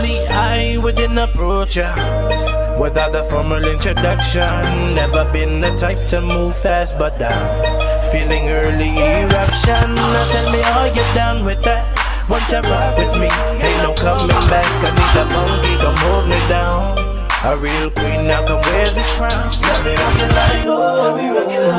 Normally I wouldn't approach ya without a formal introduction. Never been the type to move fast, but I'm feeling early eruption. Now tell me, are you down with that? Once you rock with me, ain't no coming back. I need a monkey, come hold me down. A real queen, now come wear this crown. Now we rockin' like, oh,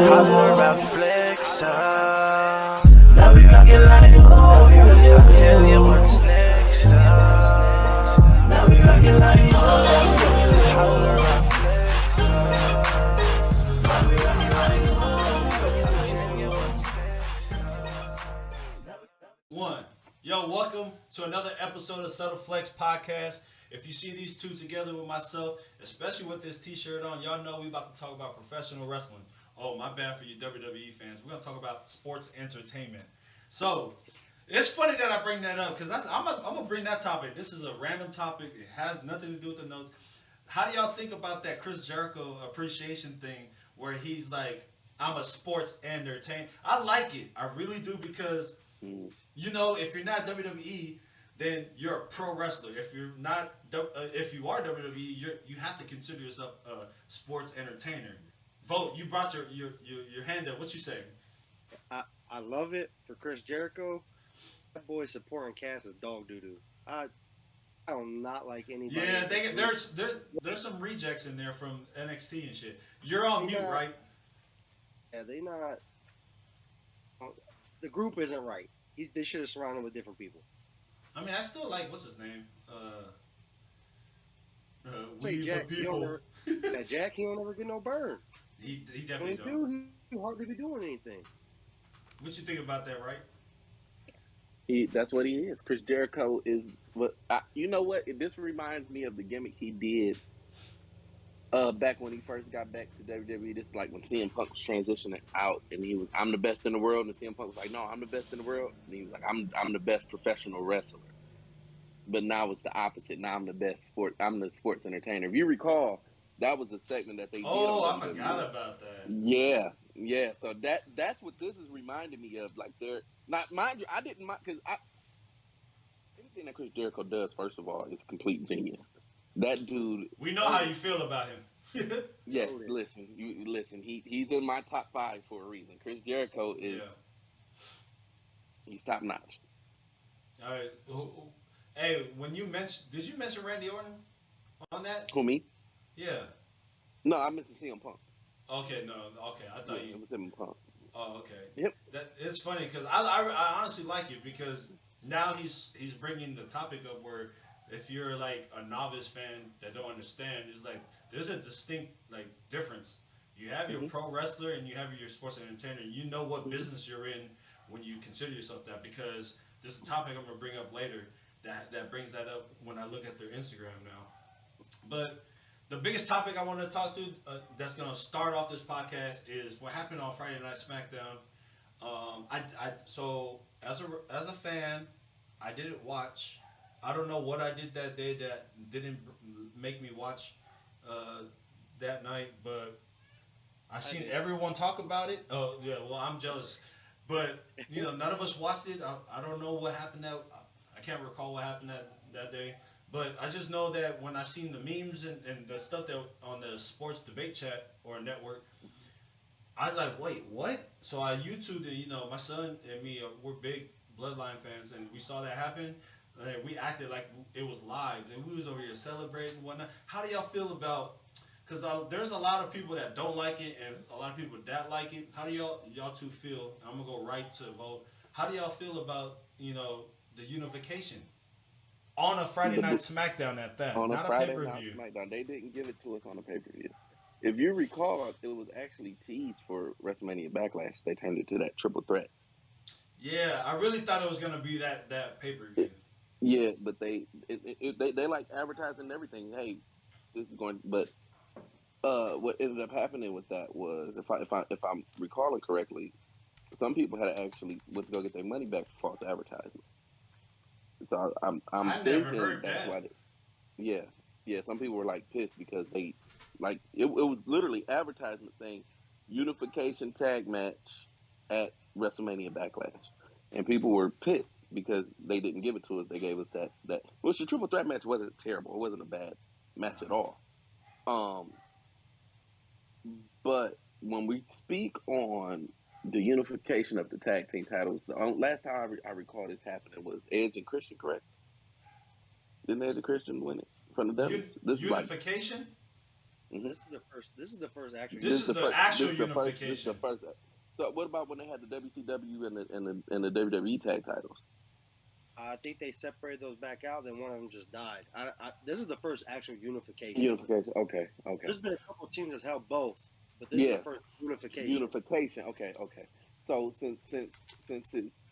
holler out, flex up. Now we rockin' like, oh, I'll tell you what's next up. Now we rockin' like, oh, holler out, flex up. Now we rockin' like, oh, I'll tell you what's next up. One. Yo, welcome to another episode of Subtle Flex Podcast. If you see these two together with myself, especially with this t-shirt on, y'all know we about to talk about professional wrestling. Oh, my bad for you WWE fans. We're going to talk about sports entertainment. So, it's funny that I bring that up because I'm going to bring that topic. This is a random topic. It has nothing to do with the notes. How do y'all think about that Chris Jericho appreciation thing where he's like, I'm a sports entertainer? I like it. I really do because... You know, if you're not WWE, then you're a pro wrestler. If you're not, if you are WWE, you have to consider yourself a sports entertainer. Vote. You brought your hand up. What you say? I love it for Chris Jericho. That boy supporting Cass is dog doo doo. I do not like anybody. Yeah, there's some rejects in there from NXT and shit. You're on mute, right? Yeah, they not. The group isn't right. They should have surrounded him with different people. I mean, I still like what's his name. We Jack, the people. Jack, he don't ever get no burn. He definitely don't. When he do, he hardly be doing anything. What you think about that, right? That's what he is. Chris Jericho is what you know. What this reminds me of the gimmick he did back when he first got back to WWE. This is like when CM Punk was transitioning out, and he was, "I'm the best in the world," and CM Punk was like, "No, I'm the best in the world," and he was like, "I'm the best professional wrestler." But now it's the opposite. Now I'm the sports entertainer. If you recall, that was a segment that they did. Oh, I forgot about that. Yeah. So that's what this is reminding me of. Like they're not, mind you, I didn't mind because anything that Chris Jericho does, first of all, is complete genius. That dude. We know how you feel about him. Yes, listen. He's in my top 5 for a reason. Chris Jericho is he's top notch. All right. Hey, did you mention Randy Orton on that? Who, me? Yeah. No, I missed CM Punk. Okay, no, okay. I thought it was CM Punk. Oh, okay. Yep. It's funny because I honestly like it because now he's bringing the topic up where. If you're like a novice fan that don't understand, it's like there's a distinct like difference. You have your pro wrestler and you have your sports entertainer. You know what business you're in when you consider yourself that because there's a topic I'm gonna bring up later that brings that up when I look at their Instagram now. But the biggest topic I want to talk to that's gonna start off this podcast is what happened on Friday Night Smackdown. So as a fan, I didn't watch. I don't know what I did that day that didn't make me watch that night, but I seen everyone talk about it. Oh yeah, well I'm jealous, but none of us watched it. I don't know what happened I can't recall what happened that day, but I just know that when I seen the memes and the stuff that on the sports debate chat or network, I was like, wait, what? So I YouTubed it. My son and me we're big Bloodline fans, and we saw that happen. We acted like it was live, and we was over here celebrating and whatnot. How do y'all feel about? Because there's a lot of people that don't like it, and a lot of people that like it. How do y'all two feel? I'm gonna go right to vote. How do y'all feel about the unification on a Friday night SmackDown at that? On not a Friday pay-per-view. night SmackDown, they didn't give it to us on a pay-per-view. If you recall, it was actually teased for WrestleMania Backlash. They turned it to that triple threat. Yeah, I really thought it was gonna be that pay-per-view. Yeah, but they like advertising and everything. Hey, this is going. But what ended up happening with that was, if I'm recalling correctly, some people had actually went to go get their money back for false advertisement. So I'm thinking that's why. Yeah. Some people were like pissed because they like it was literally advertisement saying unification tag match at WrestleMania Backlash. and people were pissed because they didn't give it to us. They gave us that. Which the triple threat match wasn't terrible. It wasn't a bad match at all. But when we speak on the unification of the tag team titles, the last time I recall this happening was Edge and Christian, correct? Didn't Edge and Christian win it from the Devils? This unification? Is like, This is the first actual. This is the actual unification. This is the first. So what about when they had the WCW and the WWE tag titles? I think they separated those back out. Then one of them just died. This is the first actual unification. Unification. Okay. There's been a couple of teams that's held both, but this is the first unification. Unification. Okay. So since it's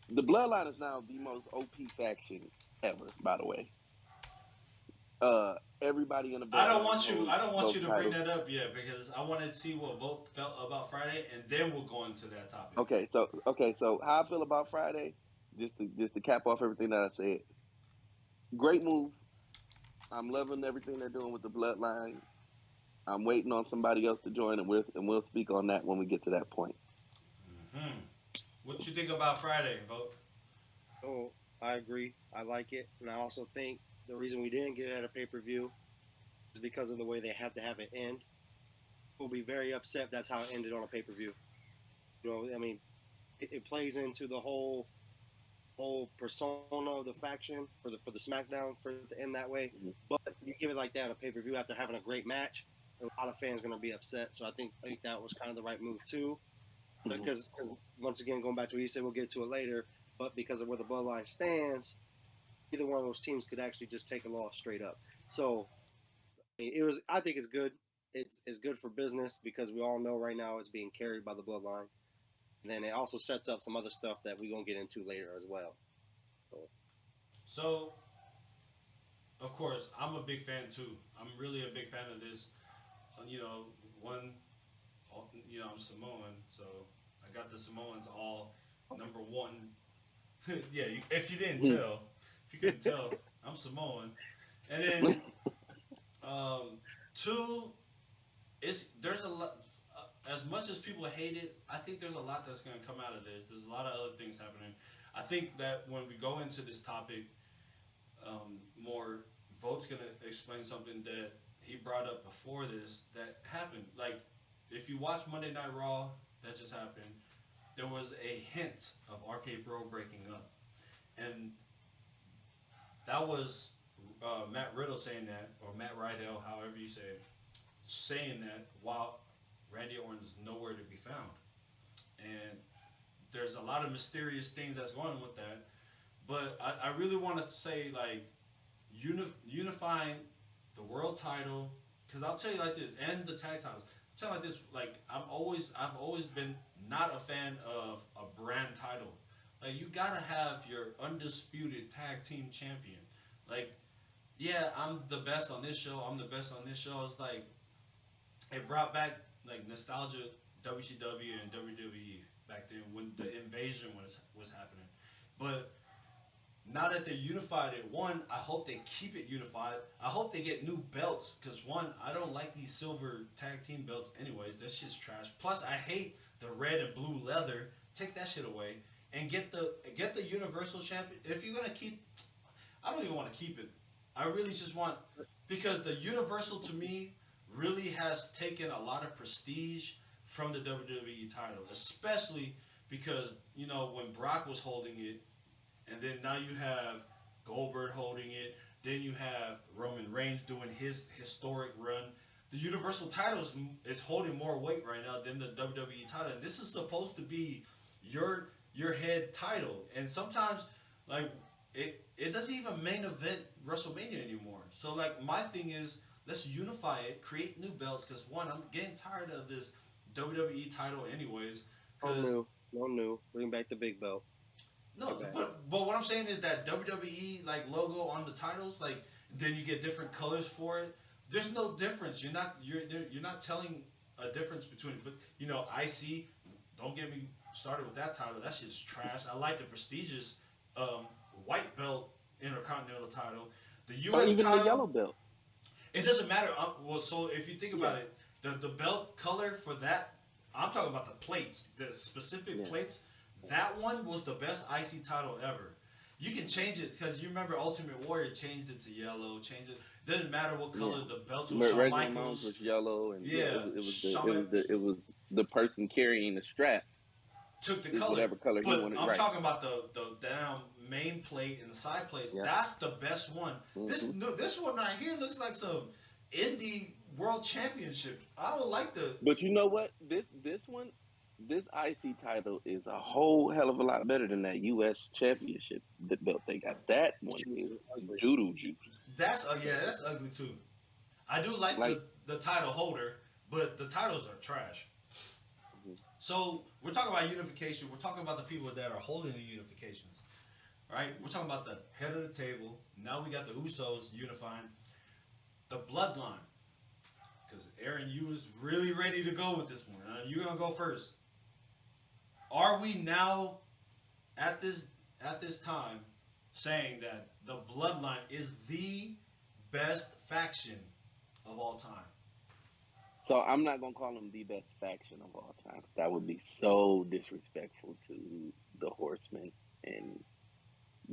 the Bloodline is now the most OP faction ever, by the way. Everybody in the I don't want you to bring that up yet because I want to see what Vogt felt about Friday, and then we'll go into that topic. Okay, so how I feel about Friday, just to cap off everything that I said. Great move. I'm loving everything they're doing with the Bloodline. I'm waiting on somebody else to join, and we'll speak on that when we get to that point. Mm-hmm. What you think about Friday, Vogt? Oh, I agree. I like it, and I also think the reason we didn't get it at a pay-per-view is because of the way they have to have it end. We'll be very upset if that's how it ended on a pay-per-view. You know, I mean, it plays into the whole persona of the faction for the Smackdown for it to end that way. Mm-hmm. But you give it like that on a pay-per-view after having a great match, a lot of fans are going to be upset. So I think that was kind of the right move too. Mm-hmm. Because once again, going back to what you said, we'll get to it later. But because of where the Bloodline stands, either one of those teams could actually just take a loss straight up. So I think it's good. It's good for business because we all know right now it's being carried by the Bloodline. And then it also sets up some other stuff that we're going to get into later as well. So, of course, I'm a big fan too. I'm really a big fan of this. I'm Samoan, so I got the Samoans all number one. Yeah, if you didn't tell. If you couldn't tell, I'm Samoan. And then, two, there's a lot. As much as people hate it, I think there's a lot that's going to come out of this. There's a lot of other things happening. I think that when we go into this topic, more, Vogt's going to explain something that he brought up before this that happened. Like, if you watch Monday Night Raw, that just happened. There was a hint of RK Bro breaking up, and that was Matt Riddle saying that, or Matt Riddle, however you say it, saying that while Randy Orton is nowhere to be found. And there's a lot of mysterious things that's going on with that. But I really want to say, like, unifying the world title, because I'll tell you like this, and the tag titles. I'll tell you like this, like, I've always been not a fan of a brand title. Like, you gotta have your undisputed tag team champion. Like, yeah, I'm the best on this show. I'm the best on this show. It's like, it brought back, like, nostalgia WCW and WWE back then when the invasion was happening. But now that they're unified at one, I hope they keep it unified. I hope they get new belts, because one, I don't like these silver tag team belts anyways. That shit's trash. Plus, I hate the red and blue leather. Take that shit away and get the Universal Champion. If you're gonna keep, I don't even want to keep it. I really just want, because the Universal to me really has taken a lot of prestige from the WWE title, especially because, you know, when Brock was holding it, and then now you have Goldberg holding it, then you have Roman Reigns doing his historic run. The Universal title is holding more weight right now than the WWE title. And this is supposed to be your head title. And sometimes, like, it doesn't even main event WrestleMania anymore. So, like, my thing is, let's unify it, create new belts, because, one, I'm getting tired of this WWE title anyways. No new. Bring back the big belt. No, but what I'm saying is that WWE, like, logo on the titles, like, then you get different colors for it. There's no difference. You're not telling a difference between, but, you know, IC. Don't get me started with that title. That shit's trash. I like the prestigious white belt Intercontinental title. The U.S. even title, the yellow belt. It doesn't matter. Well, so if you think about it, the belt color for that, I'm talking about the plates, the specific plates. That one was the best IC title ever. You can change it because you remember Ultimate Warrior changed it to yellow. Changed it. Didn't matter what color the belt was. Shawn Reginald Moans Michaels was yellow, and Shawn it was the person carrying the strap took the is color. whatever color he But wanted. I'm Right. talking about the down main plate and the side plates. Yeah. That's the best one. This one right here looks like some indie world championship. I don't like the. But you know what? This one, this IC title is a whole hell of a lot better than that U.S. championship belt they got. That one is doodle juice. That's that's ugly too. I do like the title holder, but the titles are trash. So we're talking about unification. We're talking about the people that are holding the unifications, right? We're talking about the head of the table. Now we got the Usos unifying the bloodline. Because Aaron, you was really ready to go with this one. You're gonna go first. Are we now at this time saying that the bloodline is the best faction of all time? So I'm not gonna call them the best faction of all time, because that would be so disrespectful to the Horsemen and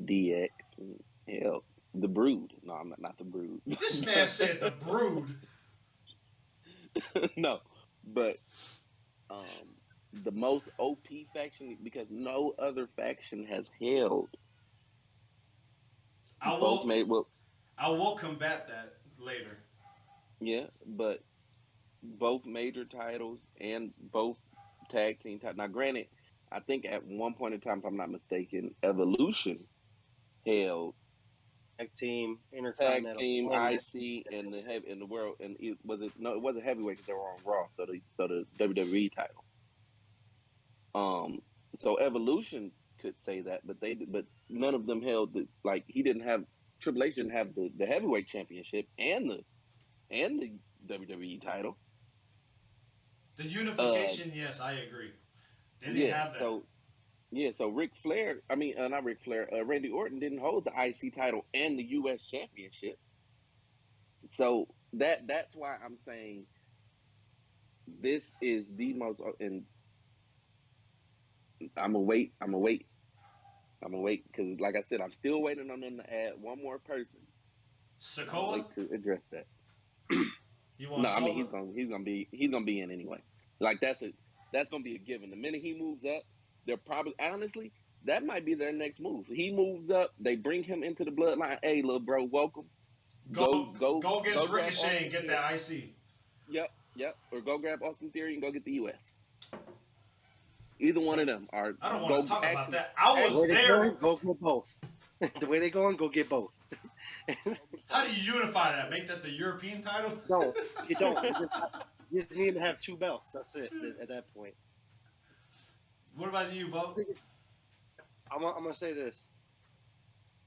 DX and hell, the Brood. No, I'm not the Brood. This man said the Brood. No, but the most OP faction, because no other faction has held. I will combat that later. Yeah, but both major titles and both tag team titles. Now, granted, I think at one point in time, if I'm not mistaken, Evolution held tag team, tag team, IC, and the world, and it wasn't heavyweight because they were on Raw, so the WWE title. So Evolution could say that, but none of them held Triple H didn't have the heavyweight championship and the WWE title. The unification, yes, I agree. They didn't have that. So Ric Flair, not Ric Flair, Randy Orton didn't hold the IC title and the US championship. So that's why I'm saying this is the most, and I'm gonna wait because, like I said, I'm still waiting on them to add one more person. Sikoa to address that. You want? No, he's gonna be in anyway. Like that's gonna be a given. The minute he moves up, they're probably honestly that might be their next move. He moves up, they bring him into the bloodline. Hey, little bro, welcome. Go against Ricochet and get that IC. Yep. Or go grab Austin Theory and go get the US. Either one of them are. I don't want to talk about that. I was there. Go get both. The way they're going, go get both. How do you unify that? Make that the European title? No, you don't. You just need to have two belts. That's it at that point. What about you, Vogt? I'm gonna say this.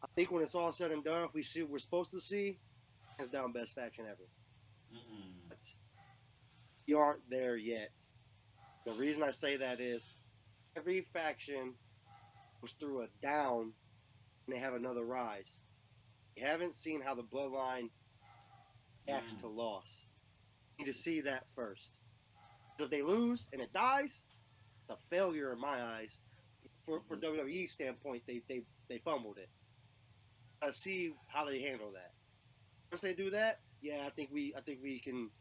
I think when it's all said and done, if we see what we're supposed to see, hands down best faction ever. But you aren't there yet. The reason I say that is every faction was through a down and they have another rise. You haven't seen how the bloodline reacts to loss. You need to see that first. If they lose and it dies, it's a failure in my eyes. For WWE standpoint, they fumbled it. I see how they handle that. Once they do that, yeah, I think we can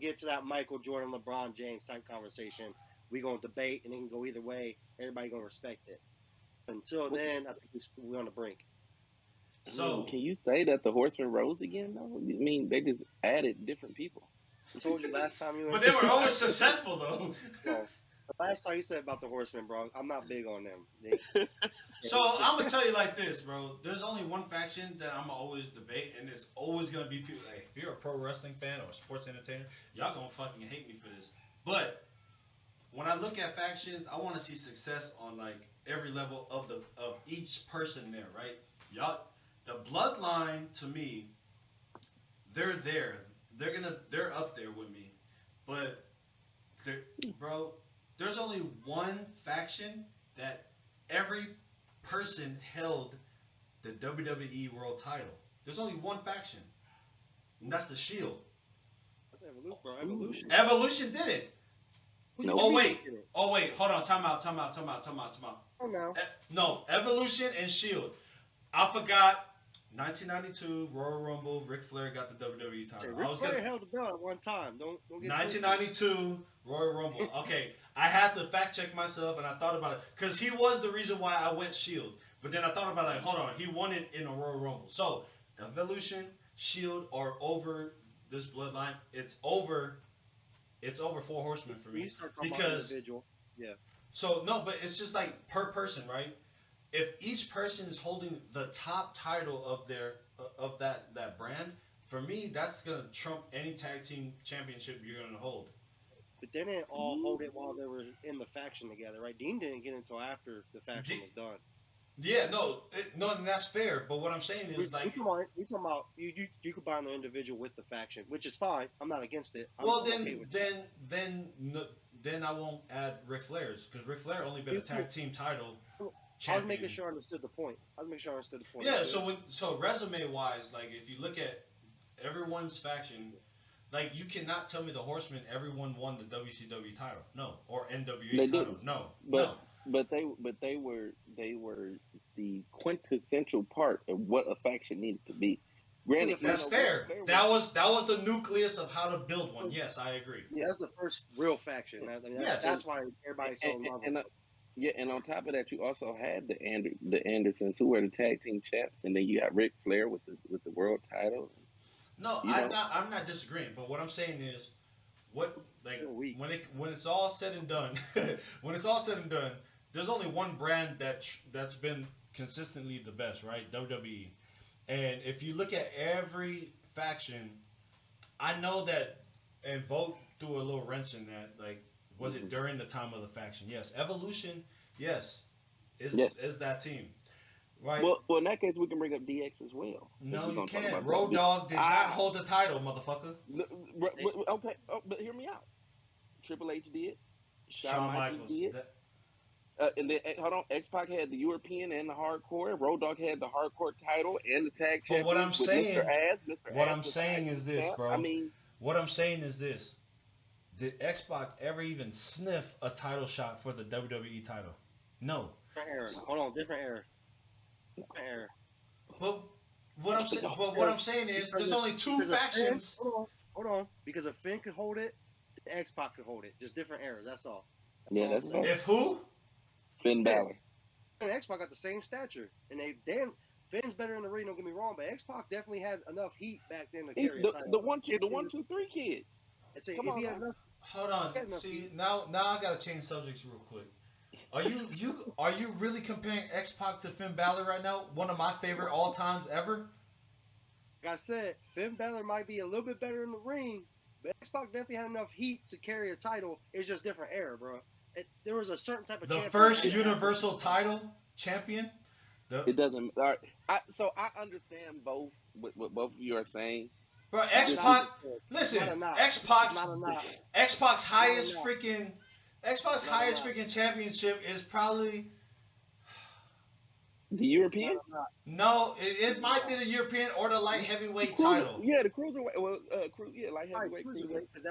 get to that Michael Jordan, LeBron James type conversation. We gonna debate and it can go either way. Everybody gonna respect it. Until then, I think we're on the brink. So can you say that the Horsemen rose again? though? I mean, they just added different people. I told you last time you. But they were always successful though. Well, the last time you said about the Horsemen, bro, I'm not big on them. So I'm gonna tell you like this, bro. There's only one faction that I'm always debate, and it's always gonna be people. Like, if you're a pro wrestling fan or a sports entertainer, y'all gonna fucking hate me for this. But when I look at factions, I want to see success on like every level of each person there, right? Y'all, the bloodline to me, they're there. They're up there with me, but bro, there's only one faction that every person held the WWE World Title. There's only one faction, and that's the Shield. That's Evolution, bro. Evolution. Evolution did it. Who No. you Oh mean wait, they didn't? oh wait, hold on, time out. Oh no. No, Evolution and Shield. I forgot. 1992 Royal Rumble. Ric Flair got the WWE Say, title. I Ric was Flair gonna held the belt at one time. Don't get twisted. 1992 Royal Rumble. Okay, I had to fact check myself, and I thought about it because he was the reason why I went Shield. But then I thought about like, hold on, he won it in a Royal Rumble. So Evolution, Shield are over this bloodline. It's over. It's over Four Horsemen for When you me start talking about because individual, yeah. so no, but it's just like per person, right? If each person is holding the top title of their of that brand, for me, that's gonna trump any tag team championship you're gonna hold. But they didn't all hold it while they were in the faction together, right? Dean didn't get until after the faction was done. Yeah, no, and that's fair. But what I'm saying is like, We talking about you combine the individual with the faction, which is fine. I'm not against it. well, I'm okay with it. then I won't add Ric Flair's because Ric Flair only been a tag team title I was champion. making sure I understood the point. Yeah, so resume wise, like if you look at everyone's faction, like you cannot tell me the Horsemen everyone won the WCW title, no, or NWA They title, didn't. no, But no. they were the quintessential part of what a faction needed to be. Granted, That's you know, fair. Flair That was the nucleus of how to build one. Yes, I agree. Yeah, that's the first real faction. Yes. That's why everybody's so in love with it. yeah, and on top of that, you also had the Andersons who were the tag team champs, and then you got Ric Flair with the world title. No, You know. I'm not disagreeing, but what I'm saying is, what like You're weak. when it's all said and done, when it's all said and done, there's only one brand that's been consistently the best, right? WWE. And if you look at every faction, I know that, and Vogt threw a little wrench in that. Like, was it during the time of the faction? Yes. Evolution, yes, Yes. is that team, right? Well, in that case, we can bring up DX as well. No, We're you gonna talk can't. about Road that. Dogg did not hold the title, motherfucker. Okay, but hear me out. Triple H did. Shawn Michaels. did. And then hold on, X-Pac had the European and the hardcore. Road Dogg had the hardcore title and the tag But what I'm champions with saying, Mr. Ass. Mr. what Ass I'm was saying tag is team this, champ. bro. I mean, What I'm saying is this: did X-Pac ever even sniff a title shot for the WWE title? No. Different era. Hold on, different era. But what I'm saying is, there's only two Because if factions. Hold on. Because if Finn could hold it, X-Pac could hold it. Just different eras. That's all. yeah, all that's I'm saying. right. If who? Finn Balor. And X-Pac got the same stature, and Finn's better in the ring. Don't get me wrong, but X-Pac definitely had enough heat back then to carry a title. The 1, 2, 3 kid. And say, Come if on, he had man. enough, Hold on. Yeah, no, See, now I gotta change subjects real quick. Are you really comparing X-Pac to Finn Balor right now? One of my favorite all times ever. like I said, Finn Balor might be a little bit better in the ring, but X-Pac definitely had enough heat to carry a title. It's just different era, bro. There was a certain type of The champion first that- Universal title champion. It doesn't. All right. So I understand both what both of you are saying. Bro, It's X-Pac. not a Listen, knock. X-Pac's It's not a knock. Xbox highest knock. freaking Xbox Not a highest knock. freaking championship is probably The European. no. It might be the European or the light heavyweight title. Yeah, the cruiserweight. Well, light Right, heavyweight. cruiserweight, because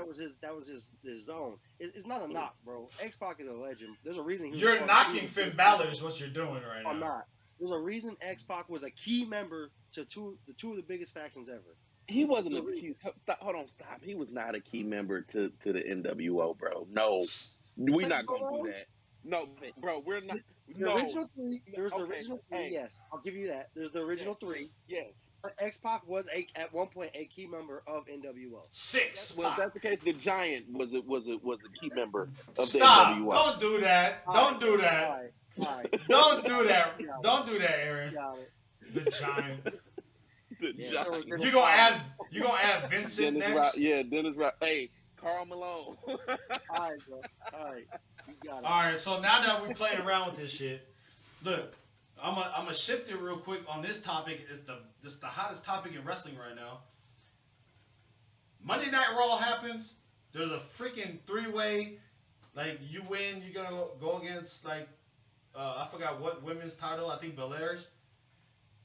that was his zone. It's not a knock, bro. X-Pac is a legend. There's a reason he was You're part of knocking the Finn team. Balor is what you're doing right I'm now. not. There's a reason X-Pac was a key member to two of the biggest factions ever. He wasn't a key. Stop. Hold on. Stop. He was not a key member to the NWO, bro. No, we're not gonna do that. No, bro. We're not. The No. original three. There's the Okay, original three. hey. Yes, I'll give you that. There's the original three. Yes. X-Pac was at one point a key member of NWO. Six. Well, if that's the case, the Giant was a key member of the Stop! NWO. Don't do that. Don't do that. All right. Don't do that. Don't do that, Aaron. Got it. The Giant. The Yeah, Giant. so- You gonna add Vincent Dennis next? Dennis Rock. Hey, Carl Malone. All right, bro. All right. You got it. All right, so now that we're playing around with this shit, look, I'm gonna shift it real quick on this topic. It's the hottest topic in wrestling right now. Monday Night Raw happens. There's a freaking three-way. Like you win, you're gonna go against like I forgot what women's title. I think Belair's.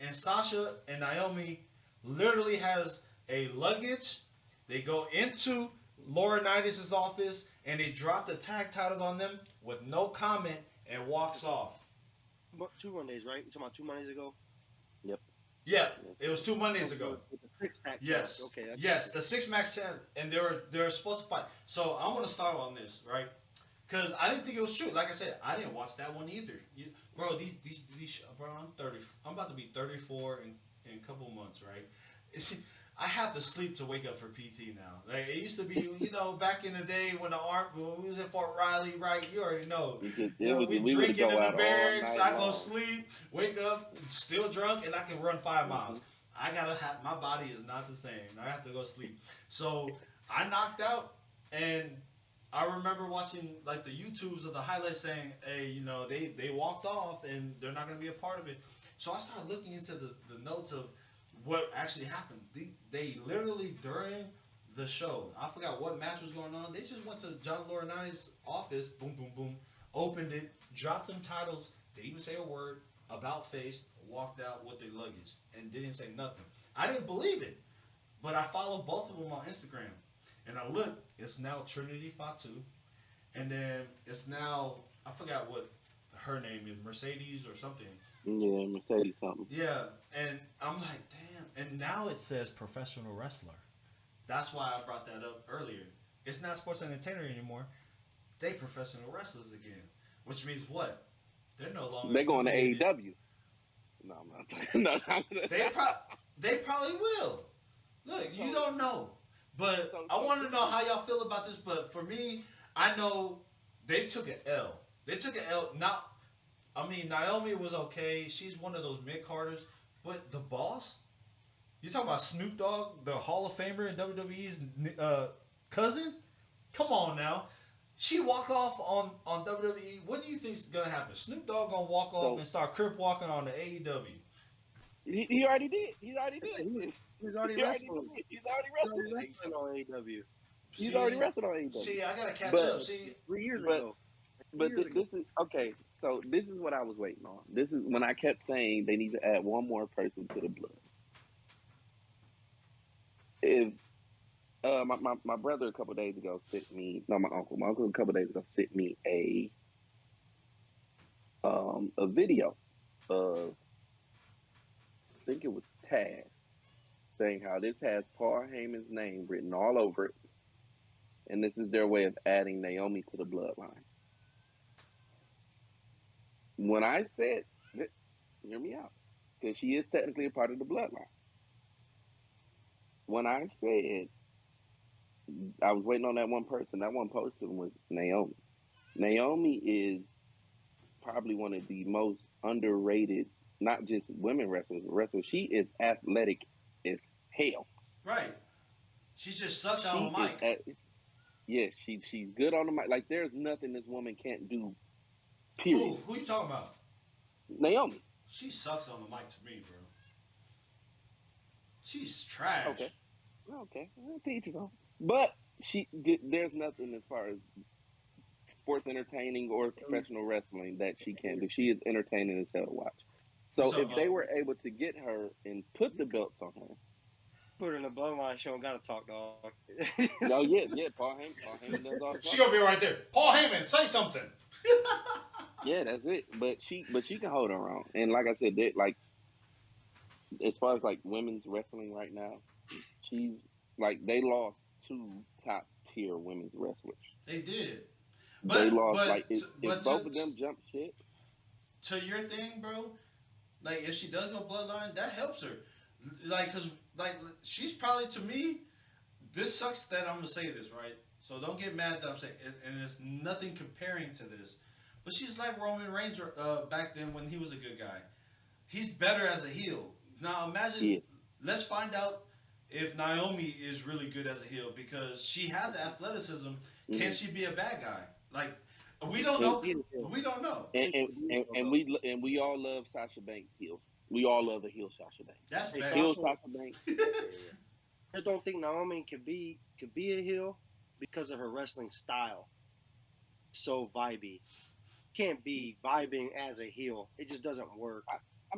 And Sasha and Naomi literally has a luggage. They go into Laurinaitis' office and he dropped the tag titles on them with no comment and walks off. 2 Mondays, right? You talking about 2 Mondays ago? Yep. Yeah, it was 2 Mondays ago. With the 6-pack. Yes. Okay. Yes, the 6 max and they were supposed to fight. So I want to start on this, right? Because I didn't think it was true. Like I said, I didn't watch that one either. Bro, bro, I'm 30. I'm about to be 34 in a couple months, right? I have to sleep to wake up for PT now. Like it used to be, back in the day when when we was in Fort Riley, right? You already know. We drinking in the barracks. I go sleep, wake up, still drunk, and I can run 5 miles. I gotta have my body is not the same. I have to go sleep. So I knocked out, and I remember watching like the YouTubes of the highlights saying, "Hey, they walked off and they're not gonna be a part of it." So I started looking into the notes of what actually happened. They literally during the show, I forgot what match was going on. They just went to John Laurinaitis' office, boom, boom, boom, opened it, dropped them titles. Didn't even say a word, about face, walked out with their luggage, and didn't say nothing. I didn't believe it, but I followed both of them on Instagram, and I look. It's now Trinity Fatu, and then it's now I forgot what her name is, Mercedes or something. Yeah, Mercedes something. Yeah, and I'm like, damn. And now it says professional wrestler. That's why I brought that up earlier. It's not sports entertainer anymore. They professional wrestlers again. Which means what? They're no longer. They're going to AEW. No, I'm not talking. No, they probably will. Look, you don't know. But I want to know how y'all feel about this. But for me, I know they took an L. They took an L. Naomi was okay. She's one of those mid-carders. But the boss? You talking about Snoop Dogg, the Hall of Famer and WWE's cousin? Come on now. She walk off on WWE. What do you think's going to happen? Snoop Dogg going to walk off and start crip walking on the AEW. He already did. He's already wrestling. He's already wrestling on AEW. He's already wrestling on AEW. See, I got to catch up. See, 3 years ago. But this is okay. So this is what I was waiting on. This is when I kept saying they need to add one more person to the blood. If my brother a couple days ago sent me, no, my uncle a couple days ago sent me a video of, I think it was Taz, saying how this has Paul Heyman's name written all over it, and this is their way of adding Naomi to the bloodline. When I said, hear me out, because she is technically a part of the bloodline. When I said I was waiting on that one person, that one person was Naomi. Naomi is probably one of the most underrated, not just women wrestlers. She is athletic as hell. Right. She just sucks on the mic. Yes, she's good on the mic. Like, there's nothing this woman can't do. Period. Who you talking about? Naomi. She sucks on the mic to me, bro. She's trash. Okay. I'll teach you something. But there's nothing as far as sports entertaining or professional wrestling that she can do. She is entertaining as hell to watch. So if they were able to get her and put the belts on her. Put her in the bloodline show and gotta talk, dog. No, yeah, Paul Heyman does all the She gonna be right there. Paul Heyman, say something. Yeah, that's it. But she can hold her own. And like I said, as far as like women's wrestling right now, she's like, they lost 2 top tier women's wrestlers. They did. They lost if both of them jump shit. To your thing, bro. Like if she does go bloodline, that helps her. Like, cause like she's probably, to me, this sucks that I'm gonna say this, right? So don't get mad that I'm saying, and it's nothing comparing to this, but she's like Roman Reigns back then when he was a good guy. He's better as a heel. Now imagine, let's find out if Naomi is really good as a heel, because she has the athleticism. Can she be a bad guy? Like, we don't know. We don't know. And we all love Sasha Banks heels. We all love the heel Sasha Banks. That's bad. Heel Sasha Banks. I don't think Naomi could be a heel because of her wrestling style. So vibey. Can't be vibing as a heel. It just doesn't work.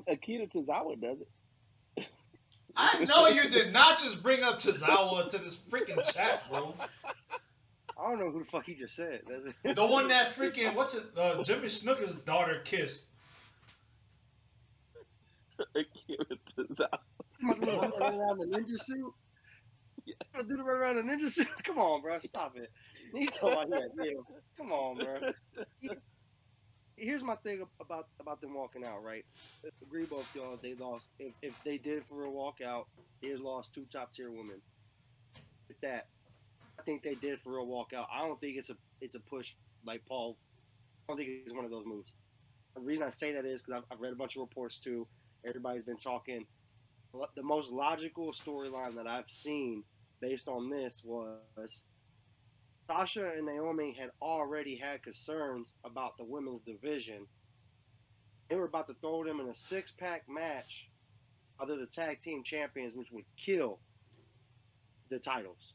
Akita Tozawa does it. I know you did not just bring up Tozawa to this freaking chat, bro. I don't know who the fuck he just said. The one that freaking what's it? Jimmy Snooker's daughter kissed. My little run around the ninja suit. Yeah. Do the run around the ninja suit. Come on, bro. Stop it. He's talking about yeah. Come on, bro. Here's my thing about them walking out, right? Agree both y'all. They lost. If they did for a walkout, they has lost 2 top tier women. With that, I think they did for a walkout. I don't think it's a push like Paul. I don't think it's one of those moves. The reason I say that is because I've read a bunch of reports too. Everybody's been talking. The most logical storyline that I've seen based on this was Sasha and Naomi had already had concerns about the women's division. They were about to throw them in a 6-pack match other the tag team champions, which would kill the titles.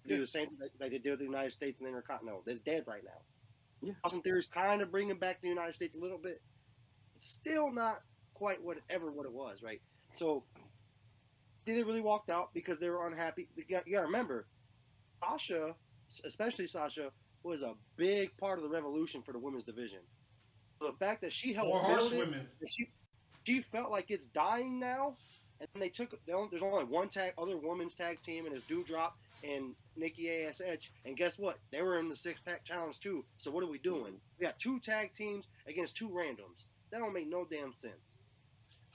Do the same thing like they did with the United States and the Intercontinental. That's dead right now. Yeah. Austin Theory's kind of bringing back the United States a little bit. It's still not quite what it was, right? So they really walked out because they were unhappy. You got to remember, Sasha, especially Sasha, was a big part of the revolution for the women's division. So the fact that she helped 4 horsewomen. She felt like it's dying now, and then there's only one other women's tag team, and it's Doudrop and Nikki ASH, and guess what? They were in the 6-pack challenge too. So what are we doing? We got 2 tag teams against 2 randoms. That don't make no damn sense.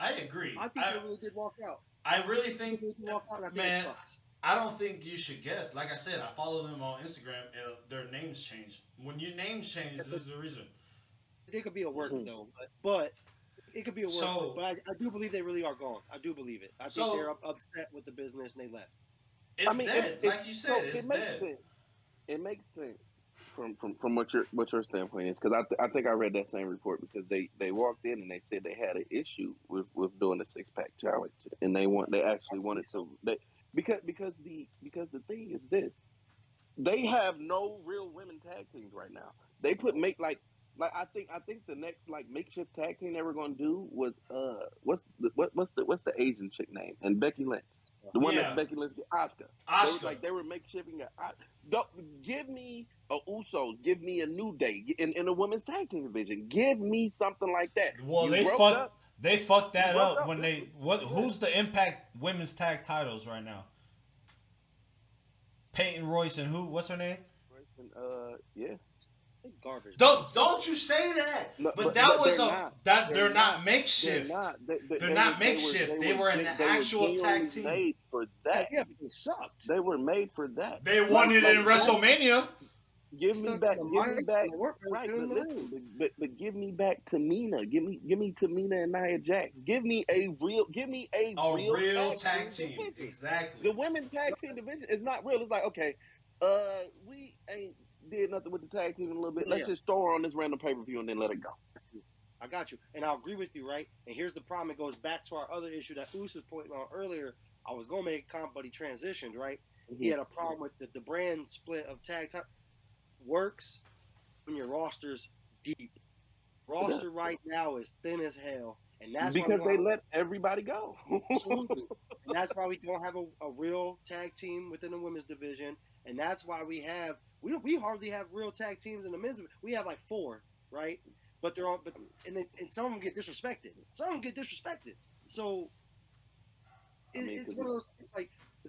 I agree. I think they really did walk out. I really think, I man, I don't think you should guess. Like I said, I follow them on Instagram, and their names change. When your names change, this is the reason. It could be a work though, but it could be a work. So, but I do believe they really are gone. I do believe it. I think they're upset with the business and they left. It's dead, like you said. It's dead. Sense. It makes sense from what your standpoint is, because I think I read that same report, because they walked in and they said they had an issue with doing the 6-pack challenge, and they actually wanted to because the thing is this: they have no real women tag teams right now. They I think the next makeshift tag team they were going to do was what's the Asian chick name, and Becky Lynch, the one that Becky Lynch, Asuka. They were makeshifting it. Don't give me a Usos, give me a New Day in a women's tag team division. Give me something like that. Well, they fucked that up when who's the Impact women's tag titles right now? Peyton Royce and who? What's her name? Royce and yeah. Garbage. Don't you say that? No, but they're not makeshift. They're not makeshift. They were an actual tag team. Made for that. Yeah, they sucked. They were made for that. They won it in WrestleMania. Give me back. Right, but listen, but give me back Tamina. Give me Tamina and Nia Jax. Give me a real tag team. Exactly. The women's tag team division is not real. It's like, okay, we ain't did nothing with the tag team in a little bit. Let's just throw her on this random pay-per-view and then let it go. I got you. And I'll agree with you, right? And here's the problem. It goes back to our other issue that Oos was pointing on earlier. I was going to make a comment, but he transitioned, right? Mm-hmm. He had a problem with the brand split of tag time. Works when your roster's deep. Roster right now is thin as hell. And that's because they let everybody go. Absolutely. And that's why we don't have a real tag team within the women's division. And that's why we hardly have real tag teams in the men's division. We have like 4, right? But they're all and some of them get disrespected. So it's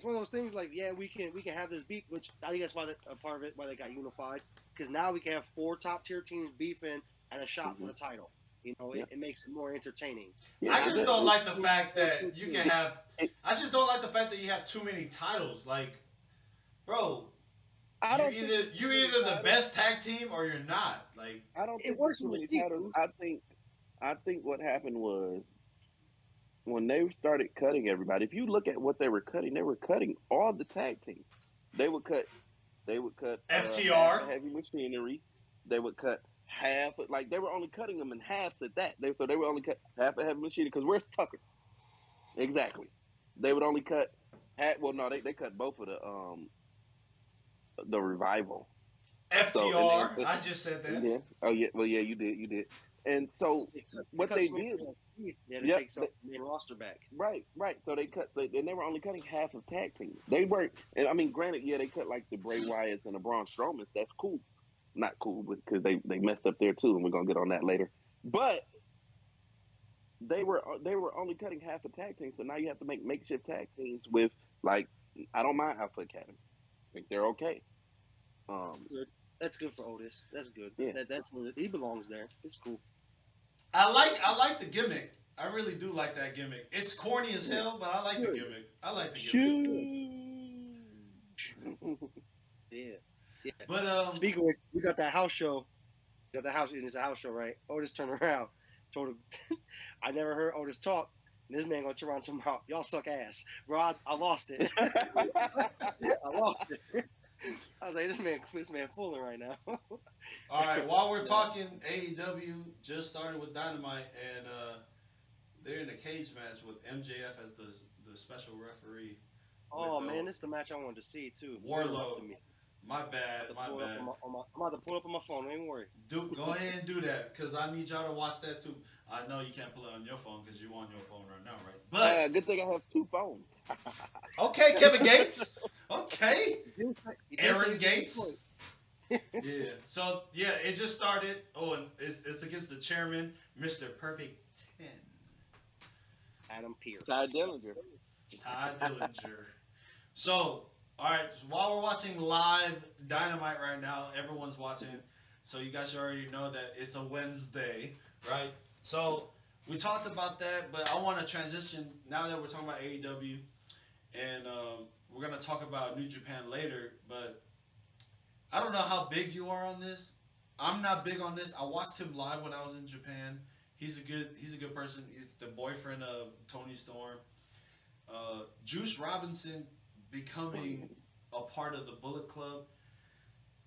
one of those things like we can have this beef, which I think that's why a part of it why they got unified, because now we can have 4 top tier teams beefing and a shot for the title. You know, it makes it more entertaining. Yeah, I just don't like the fact that you can have. I just don't like the fact that you have too many titles. Like, bro, you're either the best tag team or you're not. Like, I don't think it works too many titles. I think what happened was when they started cutting everybody. If you look at what they were cutting all the tag teams. They would cut FTR, Heavy Machinery. They would cut half. Like, they were only cutting them in halves at that. So they would only cut half of Heavy Machinery, because where's Tucker? Exactly. They would only cut half. Well, no, they cut both of the Revival. FTR. I just said that. Yeah. Oh yeah. Well, yeah, you did. And so what they did, they take some main roster back. Right. So they cut. So and they were only cutting half of tag teams. They weren't. And I mean, granted, yeah, they cut like the Bray Wyatts and the Braun Strowmans. That's cool. Not cool because they messed up there too, and we're gonna get on that later. But they were only cutting half of tag teams, so now you have to make makeshift tag teams with like I don't mind Alpha Academy. I think they're okay. That's good for Otis. That's good. Yeah. That's he belongs there. It's cool. I like the gimmick. I really do like that gimmick. It's corny as hell, but I like the gimmick. Yeah. But speaking of which, we got that house show. It's a house show, right? Otis turned around, told him, I never heard Otis talk. And this man gonna turn around to him, y'all suck ass. Bro, I lost it. I lost it. I was like, this man fooling right now. all right, while we're talking, AEW just started with Dynamite, and they're in a cage match with MJF as the special referee. Oh man, this is the match I wanted to see too. Warlow. My bad. I'm about to pull up on my phone. Don't even worry. Go ahead and do that, because I need y'all to watch that too. I know you can't pull it on your phone because you're on your phone right now, right? But good thing I have two phones. okay, Kevin Gates. Okay, Aaron Gates. Yeah. So yeah, it just started. Oh, and it's against the chairman, Mr. Perfect 10. Adam Pearce. Ty Dillinger. So, all right, so while we're watching live Dynamite right now, everyone's watching. So you guys already know that it's a Wednesday, right? So we talked about that, but I want to transition now that we're talking about AEW, and we're gonna talk about New Japan later. But I don't know how big you are on this. I'm not big on this. I watched him live when I was in Japan. He's a good person. He's the boyfriend of Tony Storm. Juice Robinson becoming a part of the Bullet Club.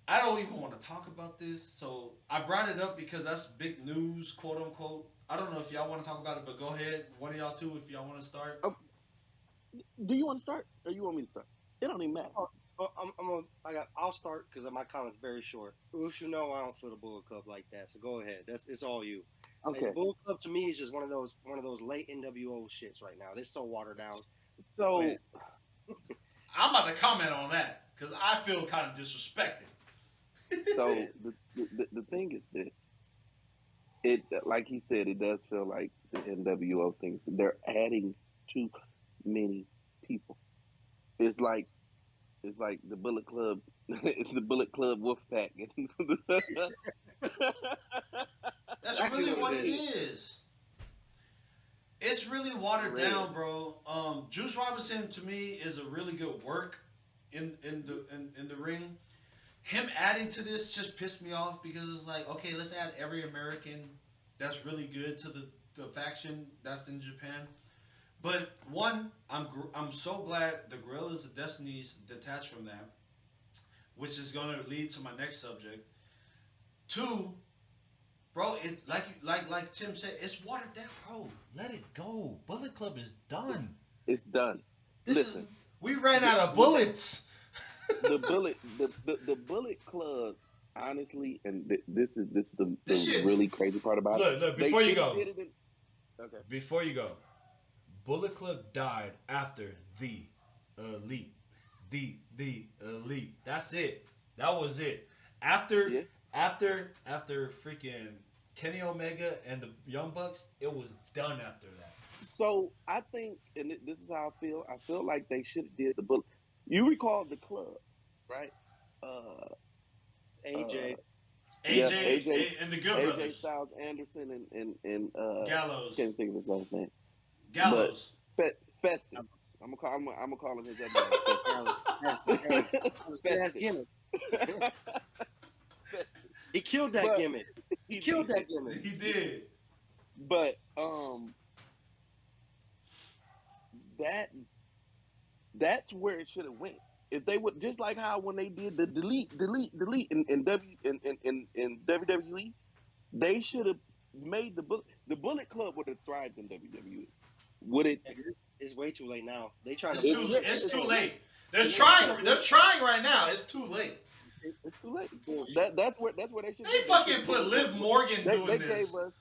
I don't even want to talk about this, so I brought it up because that's big news, quote unquote. I don't know if y'all want to talk about it, but go ahead, one of y'all two, if y'all want to start. Do you want to start, or you want me to start? It don't even matter. I'll start because my comment's very short. You know I don't feel the Bullet Club like that, so go ahead. It's all you. Okay. Like, Bullet Club to me is just one of those late NWO shits right now. They're so watered down. So I'm about to comment on that because I feel kind of disrespected. So the thing is this. It, like he said, it does feel like the NWO things. They're adding too many people. It's like the Bullet Club. It's the Bullet Club Wolfpack. That's really what it is. It's really watered down, bro. Juice Robinson to me is a really good work in the ring. Him adding to this just pissed me off because it's like, okay, let's add every American that's really good to the faction that's in Japan. But one, I'm so glad the Guerrillas of Destiny's detached from that, which is going to lead to my next subject. Two, bro, it like Tim said, it's watered down, bro. Let it go. Bullet Club is done. It's done. Listen, we ran out of bullets. the Bullet Club, honestly, and this is the really crazy part about it. Look, before you go. Okay. Before you go, Bullet Club died after the Elite. The Elite. That's it. That was it. After freaking Kenny Omega and the Young Bucks, it was done after that. So I think, and this is how I feel. I feel like they should have did the Bullet. You recall the club, right? AJ, and the Good AJ Brothers. Styles, Anderson, and Gallows. Can't think of his last name. Gallows. But Festus. I'm gonna call him his other name. Festus. Gimmick. He killed that gimmick. He killed that gimmick. He did. But that's where it should have went. If they would, just like how when they did the delete in WWE, they should have made the Bullet Club would have thrived in WWE. Would it? It's way too late now. They trying It's too late. They're trying right now. It's too late. It's too late. Bullshit. That's where they should. They fucking put Liv Morgan doing They this. gave us.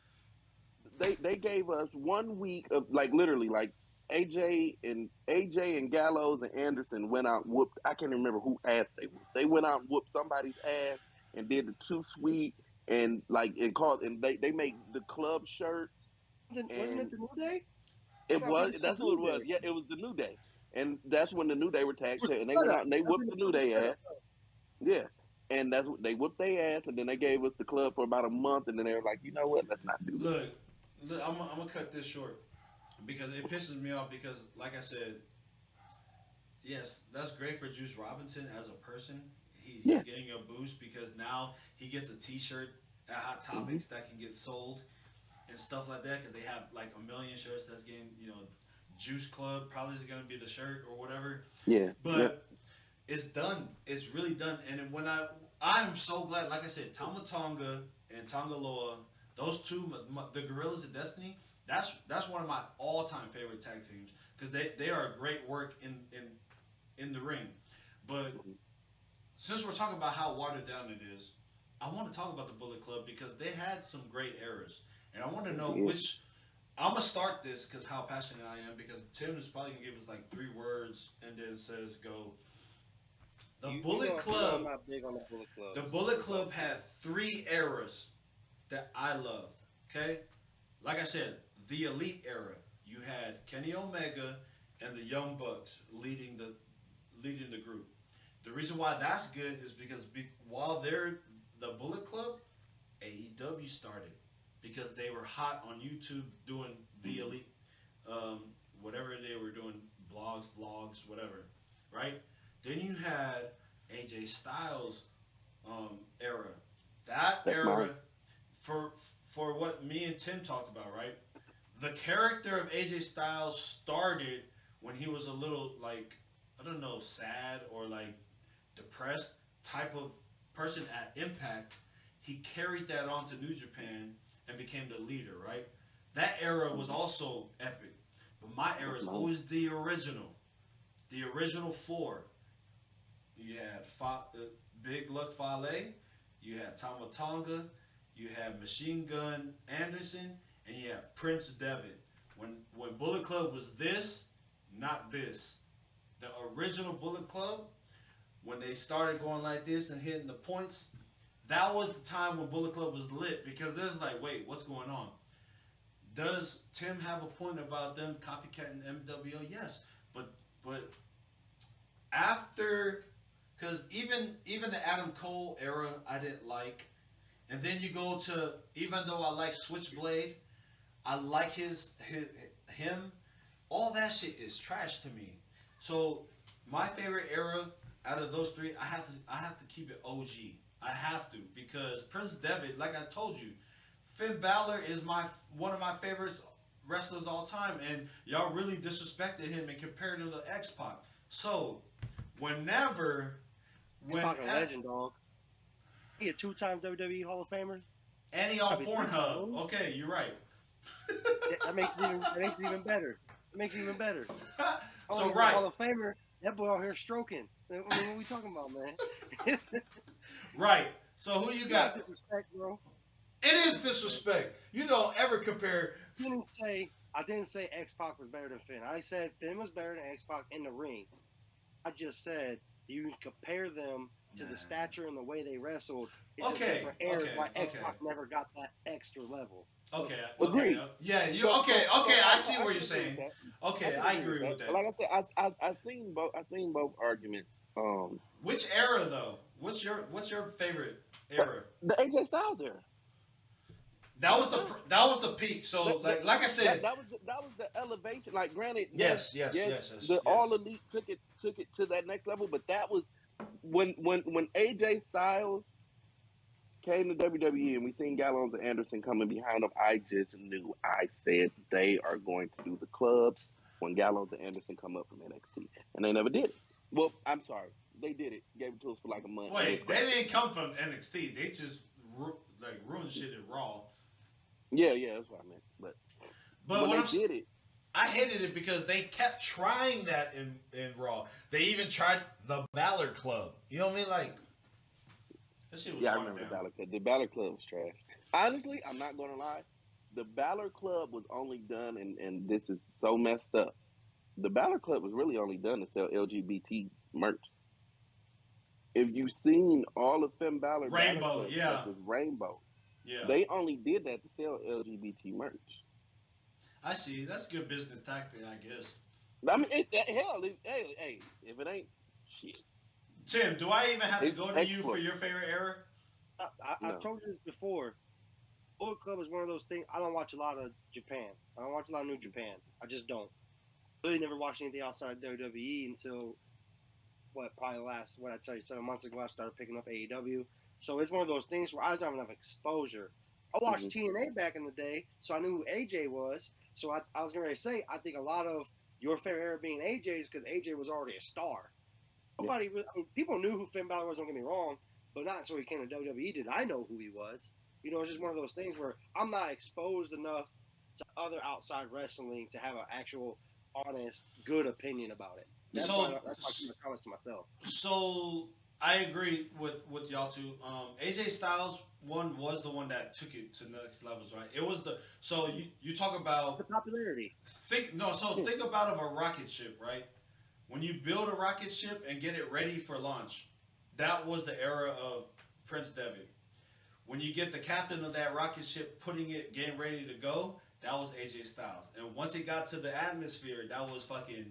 They gave us 1 week of like literally like AJ and Gallows and Anderson went out and whooped. I can't remember who ass they whooped. They went out and whooped somebody's ass and did the Too Sweet and like and called and they made the club shirts. Wasn't it the New Day? It was. That's who it was. Yeah, it was the New Day, and that's when the New Day were tag team, and they went out and they whooped the New Day ass. Yeah, and that's what they whooped their ass, and then they gave us the club for about a month, and then they were like, you know what? Let's not do this. Look, I'm gonna cut this short because it pisses me off because, like I said, yes, that's great for Juice Robinson as a person. He's getting a boost because now he gets a T-shirt at Hot Topics that can get sold and stuff like that because they have like a million shirts that's getting, Juice Club probably is gonna be the shirt or whatever. Yeah, but it's done. It's really done. And then when I'm so glad, like I said, Tama Tonga and Tongaloa, those two, the Gorillas of Destiny, that's one of my all-time favorite tag teams because they are a great work in the ring. But since we're talking about how watered down it is, I want to talk about the Bullet Club because they had some great eras. And I want to know which. I'm going to start this because how passionate I am because Tim is probably going to give us like 3 words and then says go. The Bullet Club. I'm not big on the Bullet Club. The Bullet Club had 3 eras that I loved. Okay? Like I said, the Elite era. You had Kenny Omega and the Young Bucks leading the group. The reason why that's good is because while they're the Bullet Club, AEW started because they were hot on YouTube doing the Elite, whatever they were doing, blogs, vlogs, whatever, right? Then you had AJ Styles era. That's era mine. For what me and Tim talked about, right? The character of AJ Styles started when he was a little like I don't know, sad or like depressed type of person at Impact. He carried that on to New Japan and became the leader, right? That era was also epic. But my era is always the original. The original 4. You had Big Luck Fale, you had Tama Tonga, you had Machine Gun Anderson, and you had Prince Devitt. When Bullet Club was this, not this. The original Bullet Club, when they started going like this and hitting the points, that was the time when Bullet Club was lit because there's like, wait, what's going on? Does Tim have a point about them copycatting MWO? Yes, but after, because even the Adam Cole era I didn't like, and then you go to even though I like Switchblade, I like him. All that shit is trash to me. So my favorite era out of those 3, I have to keep it OG. I have to because Prince Devitt, like I told you, Finn Balor is one of my favorite wrestlers all time, and y'all really disrespected him and compared him to X-Pac. So whenever X-Pac a legend, dog. He a 2-time WWE Hall of Famer. And he on Pornhub. Okay, you're right. That makes it even better. It makes it even better. So he's right, a Hall of Famer. That boy out here stroking. I mean, what are we talking about, man? Right. So who you got? Disrespect, bro. It is disrespect. You don't ever compare. I didn't say X-Pac was better than Finn. I said Finn was better than X-Pac in the ring. I just said you can compare them to the stature and the way they wrestled. It's just different eras why X-Pac never got that extra level. Okay. Agreed. Yeah. You okay? I see what you're saying. Okay, I agree with that. Like I said, I seen both arguments. Which era though? What's your favorite era? The AJ Styles era. That was the peak. So like I said, that was the elevation. Like granted, yes. All Elite took it to that next level. But that was when AJ Styles came to WWE and we seen Gallows and Anderson coming behind him. I just knew. I said they are going to do the club when Gallows and Anderson come up from NXT, and they never did it. Well, I'm sorry, they did it. Gave it to us for like a month. Wait, they didn't come from NXT. They just ruined shit in Raw. Yeah, that's what I meant. But when they did it, I hated it because they kept trying that in Raw. They even tried the Balor Club. You know what I mean? Like, That shit was Yeah, I watered remember the down. Balor Club. The Balor Club was trash. Honestly, I'm not gonna lie. The Balor Club was only done, and this is so messed up. The Balor Club was really only done to sell LGBT merch. If you've seen all of Finn Balor Rainbow, Club stuff yeah, with Rainbow, yeah. they only did that to sell LGBT merch. I see. That's good business tactic, I guess. I mean, hell, hey, if it ain't shit, Tim, do I even have to it's go to you for exploit. your favorite era? I've No, told you this before. Bullet Club is one of those things. I don't watch a lot of Japan. I don't watch a lot of New Japan. I just don't. Really never watched anything outside WWE until probably last, what I tell you, 7 months ago I started picking up AEW. So it's one of those things where I don't have enough exposure. I watched TNA back in the day, so I knew who AJ was. So I was going to say, I think a lot of your favorite era being AJ's because AJ was already a star. Nobody, people knew who Finn Balor was, don't get me wrong, but not until he came to WWE did I know who he was. You know, it's just one of those things where I'm not exposed enough to other outside wrestling to have an actual, honest, good opinion about it. That's why I keep the comments to myself. So I agree with y'all two. AJ Styles was the one that took it to the next levels, right? It was you talk about The popularity. think about a rocket ship, right? When you build a rocket ship and get it ready for launch, that was the era of Prince Devitt. When you get the captain of that rocket ship getting ready to go, that was AJ Styles. And once it got to the atmosphere, that was fucking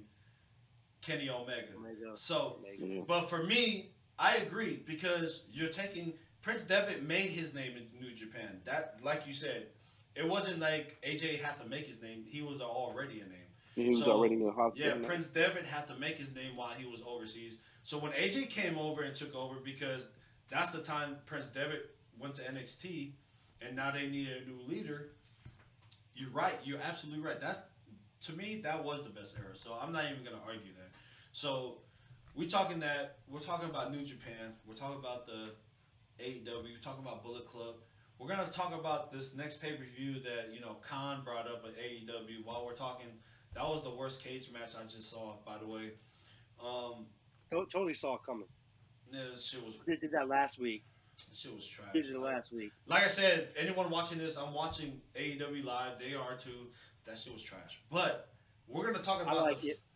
Kenny Omega. So, but for me, I agree because you're taking Prince Devitt made his name in New Japan. That, like you said, it wasn't like AJ had to make his name; he was already a name. he was already in the hospital. Yeah, Prince Devitt had to make his name while he was overseas. So when AJ came over and took over, because that's the time Prince Devitt went to NXT, and now they needed a new leader. You're right. You're absolutely right. That's to me that was the best era. So I'm not even gonna argue that. So we're talking about New Japan. We're talking about the AEW. We're talking about Bullet Club. We're gonna talk about this next pay per view that Khan brought up at AEW. While we're talking, that was the worst cage match I just saw. By the way, Totally saw it coming. yeah, this shit was They did that last week. trash. Did it last week. Like I said, anyone watching this, I'm watching AEW live. They are too. That shit was trash. But we're gonna talk about.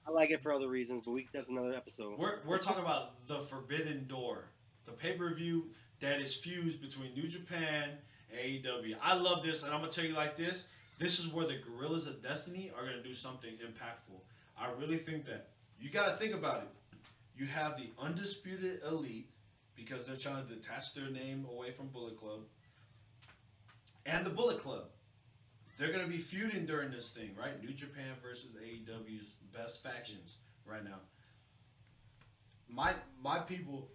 I like it for other reasons, but that's another episode. We're talking about the Forbidden Door, the pay per view that is fused between New Japan and AEW. I love this, and I'm gonna tell you like this. This is where the Gorillas of Destiny are gonna do something impactful. I really think that you got to think about it. You have the Undisputed Elite because they're trying to detach their name away from Bullet Club, and the Bullet Club. They're going to be feuding during this thing, right? New Japan versus AEW's best factions right now. My people,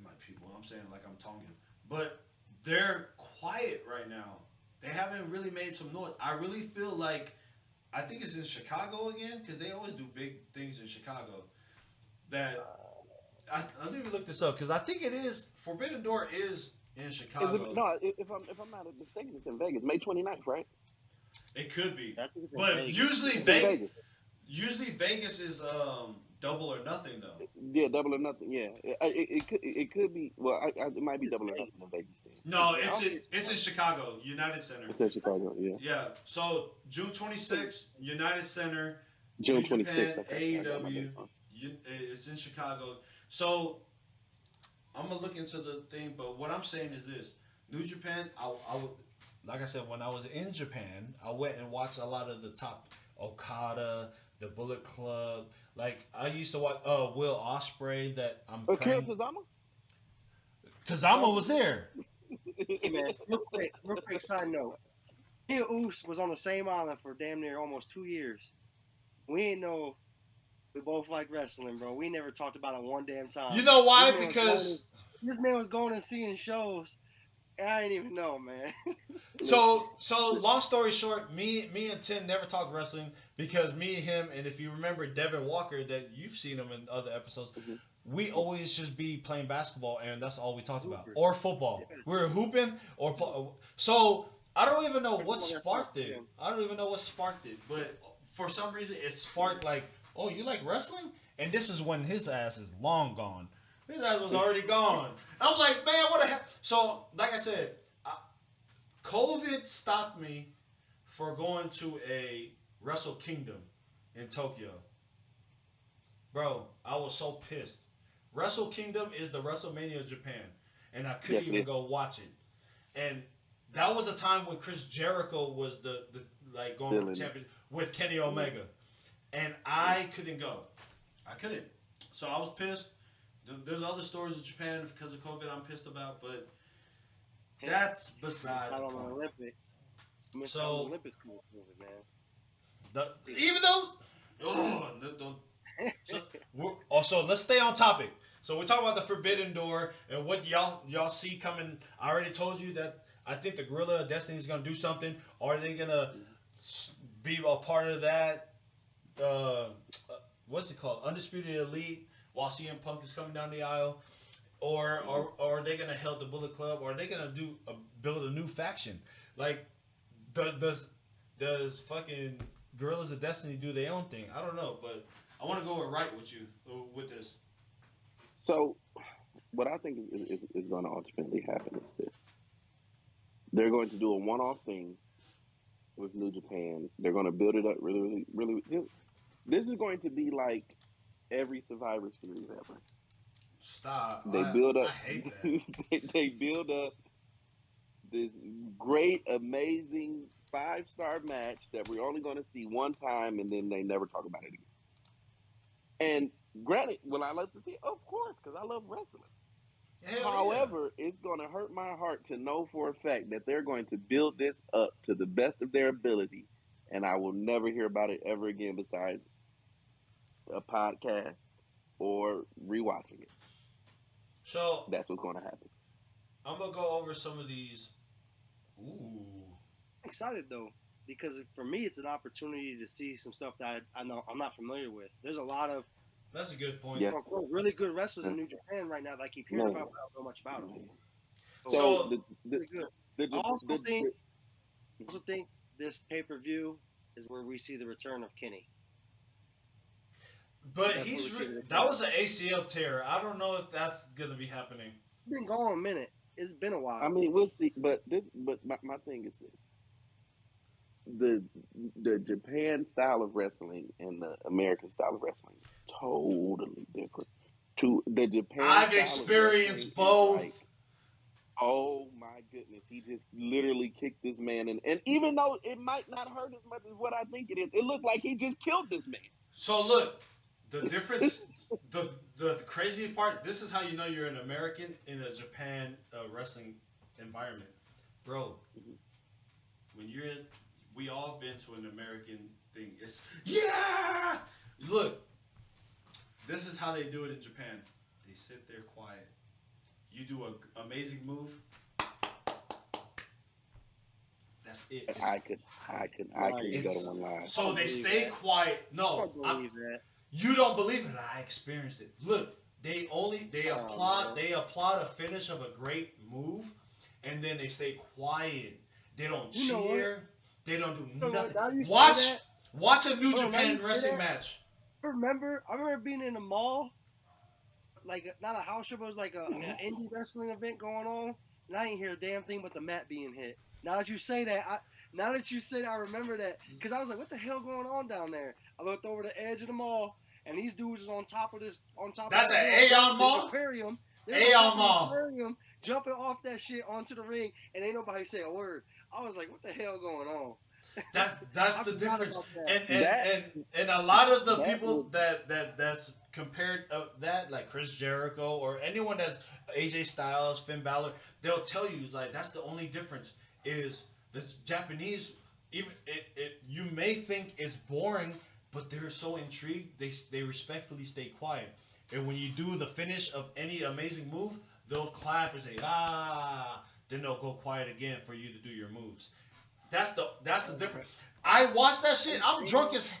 I'm saying like I'm Tongan, but they're quiet right now. They haven't really made some noise. I really feel like, I think it's in Chicago again, because they always do big things in Chicago. That I didn't even look this up because I think it is Forbidden Door is in Chicago. If I'm not mistaken, it's in Vegas, May 29th, right? It could be, but Vegas. Usually Vegas is double or nothing though. Yeah, double or nothing. Yeah, it could be. Well, it might be double or nothing in Vegas. No, it's in Chicago, United Center. It's in Chicago. Yeah. Yeah. So June 26th, United Center. June 26th. Okay. AEW. It's in Chicago. So I'm gonna look into the thing, but what I'm saying is this: New Japan. I would, like I said, when I was in Japan, I went and watched a lot of the top Okada, the Bullet Club. Like I used to watch Will Ospreay. That I'm praying. Tazama was there. Hey man, real quick side note. Me and Oos was on the same island for damn near almost 2 years. We ain't know we both like wrestling, bro. We never talked about it one damn time. You know why? Because this man was going and seeing shows, and I didn't even know, man. So long story short, me and Tim never talked wrestling because me and him, and if you remember Devin Walker, that you've seen him in other episodes, we always just be playing basketball, and that's all we talked about, or football. Yeah. We were hooping so I don't even know what sparked it. But for some reason it sparked like, oh, you like wrestling? And this is when his ass is long gone. His ass was already gone. I was like, man, what the hell? So, like I said, COVID stopped me for going to a Wrestle Kingdom in Tokyo. Bro, I was so pissed. Wrestle Kingdom is the WrestleMania of Japan, and I couldn't even go watch it. And that was a time when Chris Jericho was the like going for the champion with Kenny Omega, and I couldn't go. I couldn't. So I was pissed. There's other stories in Japan because of COVID I'm pissed about, but that's beside the point. Olympics. So Olympics, man. Even though, don't. So let's stay on topic. So we're talking about the Forbidden Door and what y'all see coming. I already told you that I think the Gorilla of Destiny is gonna do something. Are they gonna be a part of that? What's it called? Undisputed Elite. While CM Punk is coming down the aisle, or are they gonna help the Bullet Club, or are they gonna build a new faction? Like, does fucking Gorillas of Destiny do their own thing? I don't know, but I want to go with Wright with you with this. So, what I think is going to ultimately happen is this: they're going to do a one-off thing with New Japan. They're going to build it up really, really, really. This is going to be like every Survivor Series ever. Stop. They build up. I hate that. they build up this great, amazing 5-star match that we're only going to see one time, and then they never talk about it again. And granted, will I love to see it? Of course, because I love wrestling. However, it's going to hurt my heart to know for a fact that they're going to build this up to the best of their ability, and I will never hear about it ever again besides a podcast or rewatching it. So that's what's going to happen. I'm gonna go over some of these. Ooh, I'm excited though, because for me it's an opportunity to see some stuff that I know I'm not familiar with. There's a lot of that's a good point. Yeah. really good wrestlers in New Japan right now that I keep hearing about, but I don't know much about them. So really good. I also think this pay-per-view is where we see the return of Kenny. But that was an ACL tear. I don't know if that's gonna be happening. It's been going a minute. It's been a while. I mean, we'll see. But my thing is this: the Japan style of wrestling and the American style of wrestling is totally different. To the Japan, I've experienced both. Like, oh my goodness, he just literally kicked this man, and even though it might not hurt as much as what I think it is, it looked like he just killed this man. So look. The difference, the crazy part, this is how you know you're an American in a Japan wrestling environment. Bro, when we all been to an American thing. It's, yeah! Look, this is how they do it in Japan. They sit there quiet. You do an amazing move. That's it. I could go to one line. So they stay quiet. No, I don't believe that. You don't believe it. I experienced it. Look, they applaud a finish of a great move, and then they stay quiet. They don't cheer. They don't do nothing. Watch a New Japan wrestling match. I remember being in a mall, like not a house show, but it was like an indie wrestling event going on, and I didn't hear a damn thing but the mat being hit. Now that you say that, I remember that because I was like, "What the hell going on down there?" I looked over the edge of the mall, and these dudes was on top of this. That's an Aeon Mall. Aquarium. Aeon Mall. Aquarium, jumping off that shit onto the ring, and ain't nobody say a word. I was like, "What the hell going on?" That's the difference. And a lot of the people that's compared that, like Chris Jericho or anyone that's AJ Styles, Finn Balor, they'll tell you like that's the only difference is the Japanese. Even you may think it's boring, but they're so intrigued. They respectfully stay quiet. And when you do the finish of any amazing move, they'll clap and say ah. Then they'll go quiet again for you to do your moves. That's the difference. I watched that shit. I'm drunk as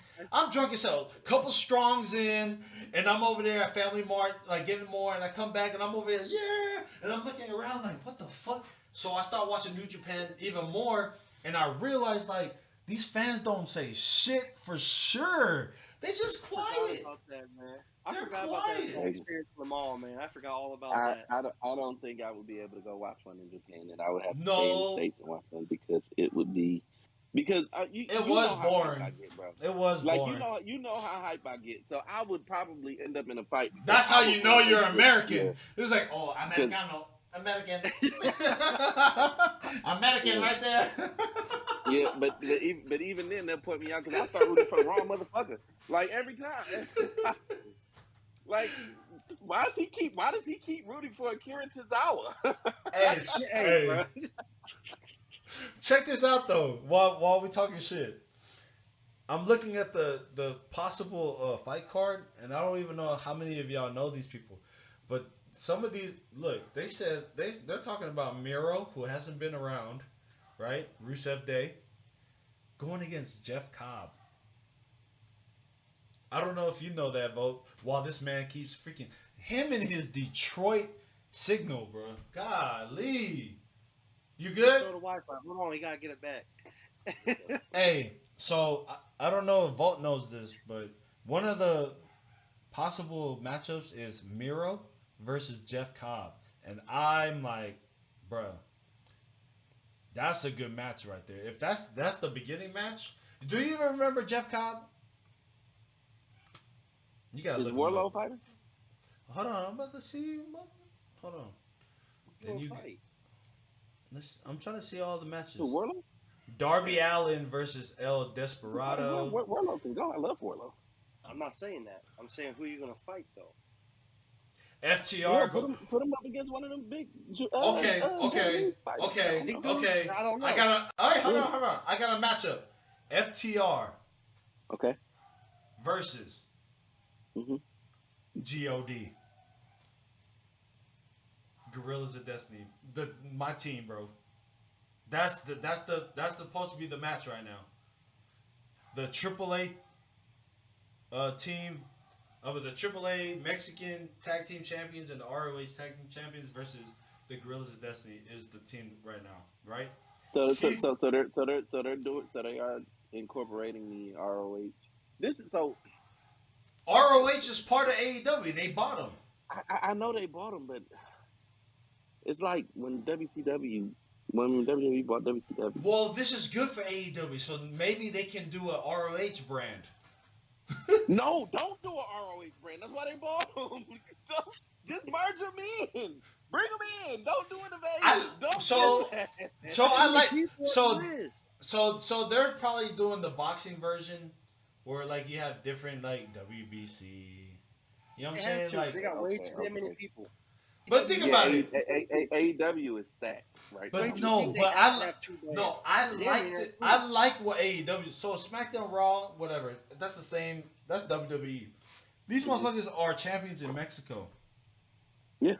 hell. Couple strongs in, and I'm over there at Family Mart, like getting more, and I come back and I'm over there, yeah, and I'm looking around like, what the fuck? So I start watching New Japan even more, and I realized like These fans don't say shit for sure. They just I forgot quiet. about that, man. I They're forgot about that quiet. whole experience in the mall, man. I forgot all about I, that. I don't think I would be able to go watch one in Japan, and I would have to stay in the No, States and watch one because it would be it you was know how hype I boring. get, bro. It was Like boring. you know how hype I get, so I would probably end up in a fight. Because That's how I would you know run you're into American. yeah, It was like, oh, because Americano. American. American yeah. right there. Yeah, but even then they'll point me out because I start rooting for the wrong motherfucker. Like every time. Like, why does he keep rooting for Akira Tozawa? Hey, Hey, bro. check this out though. While we talking shit, I'm looking at the possible fight card, and I don't even know how many of y'all know these people, but some of these look. They said they're talking about Miro, who hasn't been around, right? Rusev Day going against Jeff Cobb. I don't know if you know that, Vote. While this man keeps freaking him and his Detroit signal, bro. Golly, you good? Throw the Wi-Fi. Hold on, you gotta get it back. Hey, so I don't know if Vault knows this, but one of the possible matchups is Miro versus Jeff Cobb, and I'm like, bro, that's a good match right there. If that's the beginning match, do you even remember Jeff Cobb? You gotta Is look him up. Warlow fighting? Hold on, I'm about to see. Hold on. Then you, fight. I'm trying to see all the matches. Who, Warlow? Darby Allin versus El Warlow Desperado. can go. I love Warlow. I'm not saying that. I'm saying who you gonna fight though. FTR. Yeah, put him up against one of them big. Okay. Japanese fighters. Okay. I don't know. I got a. All right, hold on. I got a matchup. FTR Okay. versus Mhm. God. Gorillas of Destiny. My team, bro. That's supposed to be the match right now. The AAA team of the AAA Mexican Tag Team Champions and the ROH Tag Team Champions versus the Gorillas of Destiny is the team right now, right? So they are incorporating the ROH. This is so. ROH is part of AEW. They bought them. I know they bought them, but it's like when WWE bought WCW. Well, this is good for AEW, so maybe they can do a ROH brand. No, don't do an ROH brand. That's why they bought them. Just merge them in. Bring them in. Don't do it evasive. So they're probably doing the boxing version, where like you have different like WBC. You know what I'm saying? Like, they got way too many people. but think about it. AEW is stacked, right? But now. I like what AEW. So SmackDown, Raw, whatever. That's the same. That's WWE. These motherfuckers are champions in Mexico. Yeah.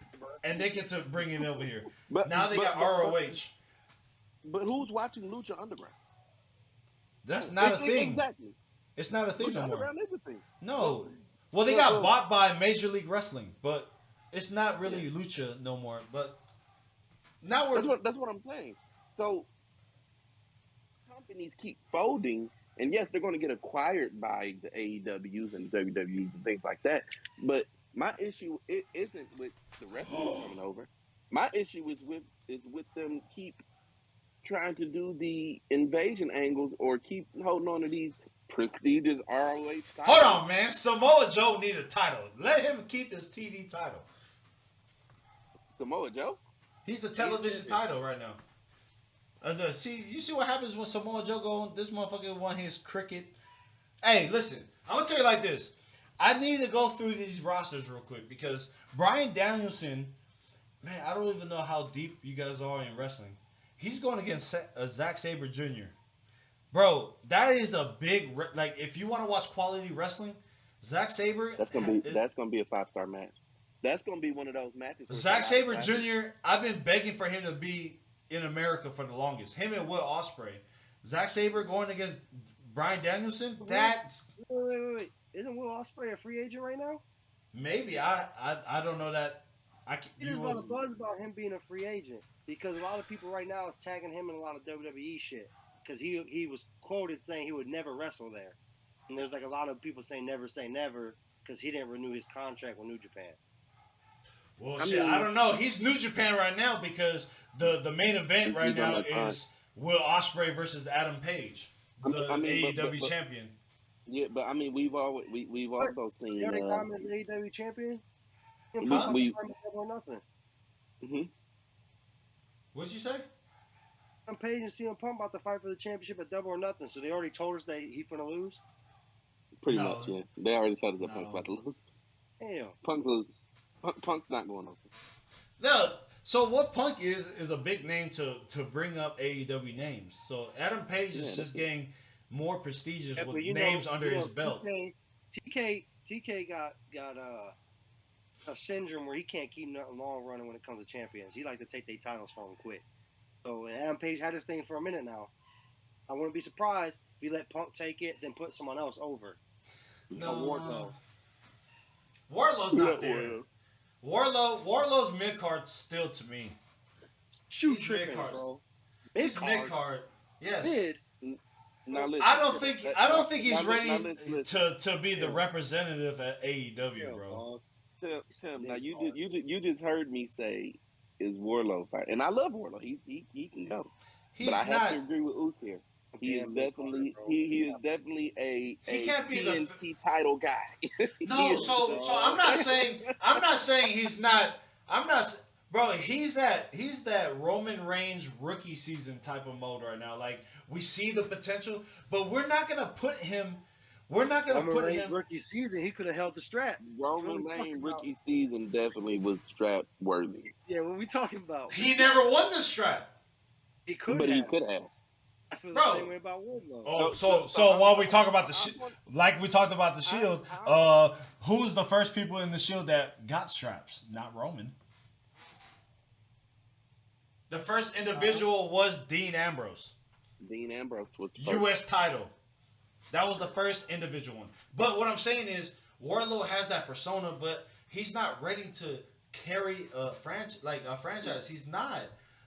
And they get to bring it over here. But Now they got ROH. But who's watching Lucha Underground? That's not a thing. Exactly. It's not a thing Lucha no more. Underground is a thing. No. Well, they got bought by Major League Wrestling, but it's not really Lucha no more. But now that's what I'm saying. So companies keep folding, and yes, they're going to get acquired by the AEWs and WWEs and things like that. But my issue isn't with the wrestlers coming over. My issue is with them keep trying to do the invasion angles or keep holding on to these prestigious ROH titles. Hold on, man. Samoa Joe need a title. Let him keep his TV title. Samoa Joe? He's the television title right now. You see what happens when Samoa Joe go on? This motherfucker won his cricket. Hey, listen. I'm going to tell you like this. I need to go through these rosters real quick because Bryan Danielson, man, I don't even know how deep you guys are in wrestling. He's going against Zack Sabre Jr. Bro, that is a big like. If you want to watch quality wrestling, Zack Sabre. That's gonna be a 5-star match. That's gonna be one of those matches. Zack Sabre Jr. I've been begging for him to be in America for the longest. Him and Will Ospreay. Zack Sabre going against Bryan Danielson. That's wait. Isn't Will Ospreay a free agent right now? Maybe I don't know that. There's a lot of buzz about him being a free agent because a lot of people right now is tagging him in a lot of WWE shit. because he was quoted saying he would never wrestle there, and there's like a lot of people saying never say never because he didn't renew his contract with New Japan. Well, I don't know. He's New Japan right now because the main event right now is Will Ospreay versus Adam Page, the AEW champion. Yeah, but I mean, we've also seen. You know time as AEW champion. We or nothing. Mm-hmm. What'd you say? I'm Page and CM Punk about to fight for the championship at Double or Nothing, so they already told us that he's gonna lose. Pretty much, yeah. They already told us that Punk's about to lose. Damn. Punk's losing. Punk's not going over. No. So what Punk is a big name to bring up AEW names. So Adam Page is just getting more prestigious with names under his belt. TK got a syndrome where he can't keep nothing long running when it comes to champions. He like to take their titles from him quick. So Adam Page had this thing for a minute now. I wouldn't be surprised if he let Punk take it, then put someone else over. No. Wardlow's not there. Wardlow's mid card still to me. Shoot tripping, bro. He's mid card. Yes. Mid. Now, listen, I don't think he's ready to be the representative at AEW, bro. Tim, now you just heard me say is Wardlow fight, and I love Wardlow. He can go, but I have to agree with Uce here. He is definitely a can't be TNT title guy. No, so I'm not saying he's not. Bro, he's that Roman Reigns rookie season type of mode right now. Like, we see the potential, but we're not gonna put him. We're not gonna put him rookie season. He could have held the strap. Roman Reigns rookie season definitely was strap worthy. Yeah, what we talking about? He never won the strap. He could, but have. he could have. I feel the same way about Wardlow. Oh, so while we talk about like we talked about the Shield, who's the first people in the Shield that got straps? Not Roman. The first individual was Dean Ambrose. Dean Ambrose was first. U.S. title. That was the first individual one. But what I'm saying is, Wardlow has that persona, but he's not ready to carry a franchise. He's not.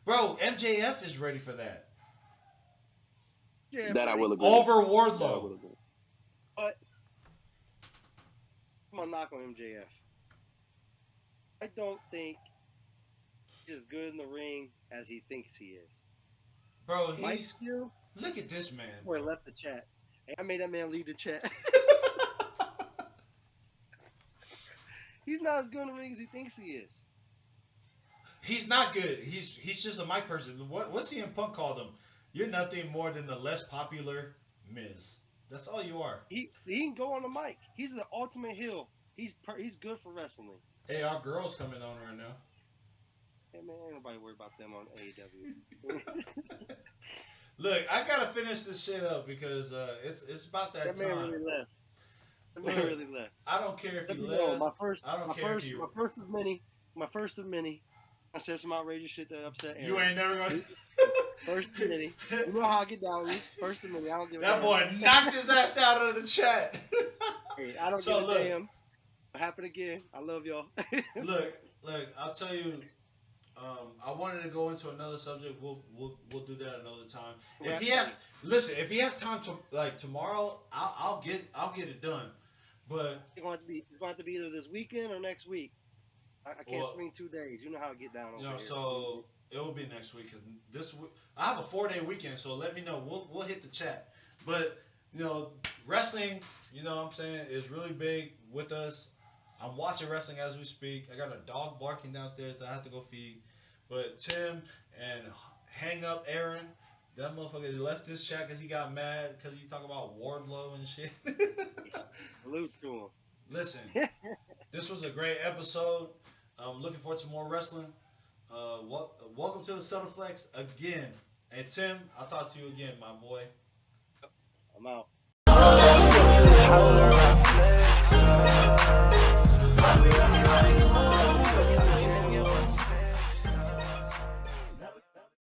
Bro, MJF is ready for that. Yeah, that I will agree. Over Wardlow. But I'm gonna knock on MJF. I don't think he's as good in the ring as he thinks he is. Bro, look at this man. Boy, left the chat. Hey, I made that man leave the chat. He's not as good in the ring as he thinks he is. He's not good. He's just a mic person. What CM Punk called him? You're nothing more than the less popular Miz. That's all you are. He can go on the mic. He's the ultimate heel. He's good for wrestling. Hey, our girls coming on right now. Hey man, ain't nobody worried about them on AEW. Look, I gotta finish this shit up because it's about that time. Man really left. That man really left. I don't care if he left. My first of many. I said some outrageous shit that upset Aaron. You ain't never gonna. First of many. You know how I get down. First of many. I don't give a damn. That boy knocked his ass out of the chat. Hey, I don't give a damn. What happened again? I love y'all. Look. I'll tell you. I wanted to go into another subject. We'll do that another time. If he has time to tomorrow, I'll get it done. But it's going to have to be either this weekend or next week. I can't swing 2 days. You know how I get down over here. So it will be next week because I have a 4-day weekend. So let me know. We'll hit the chat. But wrestling, what I'm saying, is really big with us. I'm watching wrestling as we speak. I got a dog barking downstairs that I have to go feed. But Tim and Hang Up Aaron, that motherfucker left this chat because he got mad because he talking about Wardlow and shit. Salute to him. Listen, this was a great episode. I'm looking forward to more wrestling. Welcome to the Subtle Flex again. And Tim, I'll talk to you again, my boy. I'm out.